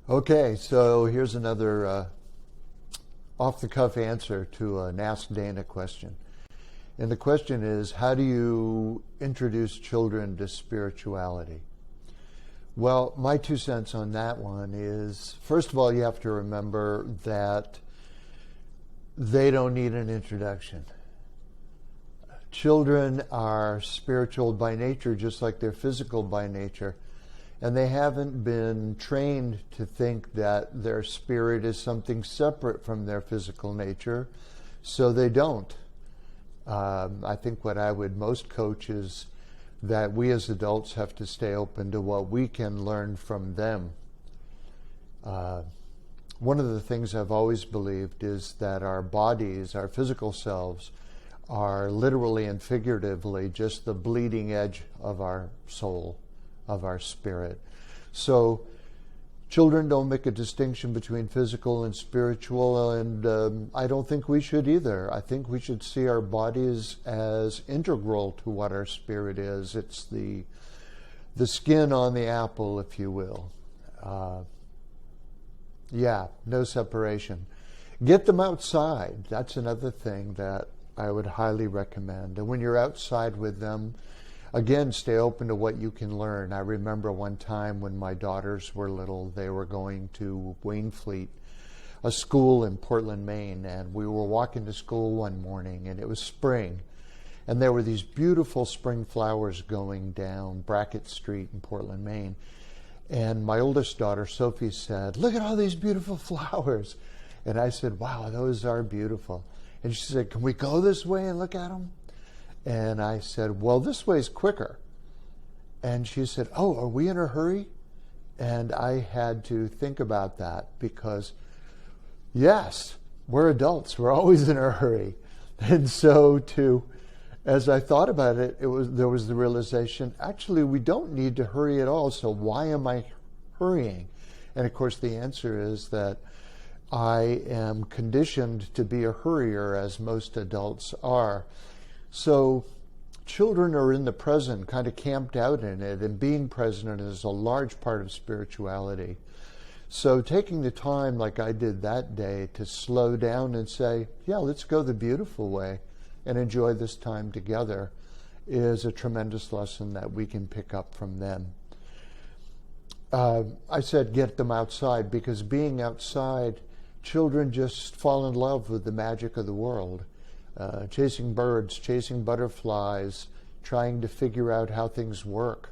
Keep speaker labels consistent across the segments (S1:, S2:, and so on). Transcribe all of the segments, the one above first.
S1: Okay, so here's another off-the-cuff answer to an Ask Dana question. And the question is, how do you introduce children to spirituality? Well, my 2 cents on that one is, first of all, you have to remember that they don't need an introduction. Children are spiritual by nature, just like they're physical by nature. And they haven't been trained to think that their spirit is something separate from their physical nature, so they don't. I think what I would most coach is that we as adults have to stay open to what we can learn from them. One of the things I've always believed is that our bodies, our physical selves, are literally and figuratively just the bleeding edge of our soul, of our spirit. So children don't make a distinction between physical and spiritual, and I don't think we should either. I think we should see our bodies as integral to what our spirit is. It's the skin on the apple, if you will. Yeah, no separation. Get them outside. That's another thing that I would highly recommend. And when you're outside with them, again, stay open to what you can learn. I remember one time when my daughters were little, they were going to Waynfleet, a school in Portland, Maine, and we were walking to school one morning, and it was spring, and there were these beautiful spring flowers going down Brackett Street in Portland, Maine. And my oldest daughter, Sophie, said, "Look at all these beautiful flowers." And I said, "Wow, those are beautiful." And she said, "Can we go this way and look at them?" And I said, "Well, this way's quicker." And she said, "Oh, are we in a hurry?" And I had to think about that because, yes, we're adults. We're always in a hurry. And so as I thought about it, there was the realization, actually, we don't need to hurry at all. So why am I hurrying? And of course, the answer is that I am conditioned to be a hurrier, as most adults are. So children are in the present, kind of camped out in it, and being present is a large part of spirituality. So taking the time, like I did that day, to slow down and say, yeah, let's go the beautiful way and enjoy this time together is a tremendous lesson that we can pick up from them. I said get them outside because being outside, children just fall in love with the magic of the world. Chasing birds, chasing butterflies, trying to figure out how things work,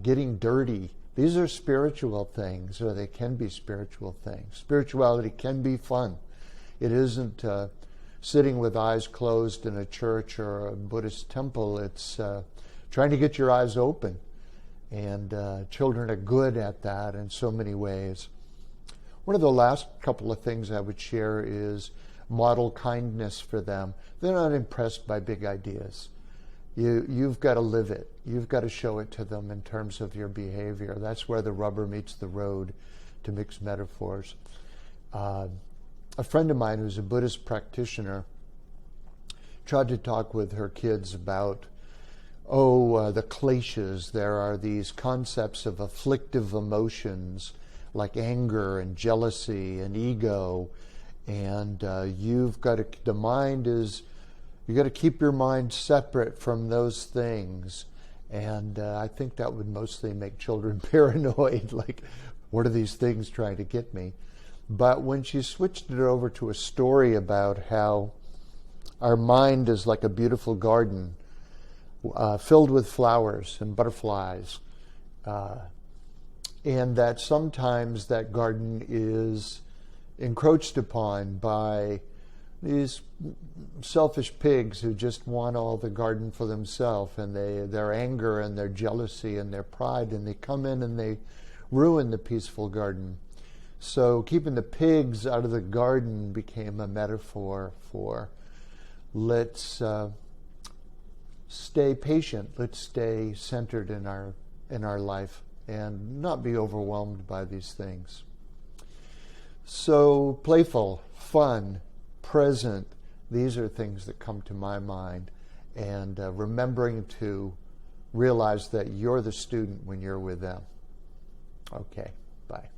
S1: getting dirty. These are spiritual things, or they can be spiritual things. Spirituality can be fun. It isn't sitting with eyes closed in a church or a Buddhist temple. It's trying to get your eyes open. And children are good at that in so many ways. One of the last couple of things I would share is model kindness for them. They're not impressed by big ideas. You've got to live it. You've got to show it to them in terms of your behavior. That's where the rubber meets the road, to mix metaphors. A friend of mine who's a Buddhist practitioner tried to talk with her kids about, the kleshas. There are these concepts of afflictive emotions like anger and jealousy and ego. And you've got to keep your mind separate from those things. And I think that would mostly make children paranoid, like, what are these things trying to get me? But when she switched it over to a story about how our mind is like a beautiful garden filled with flowers and butterflies, and that sometimes that garden is encroached upon by these selfish pigs who just want all the garden for themselves, and their anger and their jealousy and their pride, and they come in and they ruin the peaceful garden. So keeping the pigs out of the garden became a metaphor for let's stay patient, let's stay centered in our life and not be overwhelmed by these things. So playful, fun, present, these are things that come to my mind. And remembering to realize that you're the student when you're with them. Okay, bye.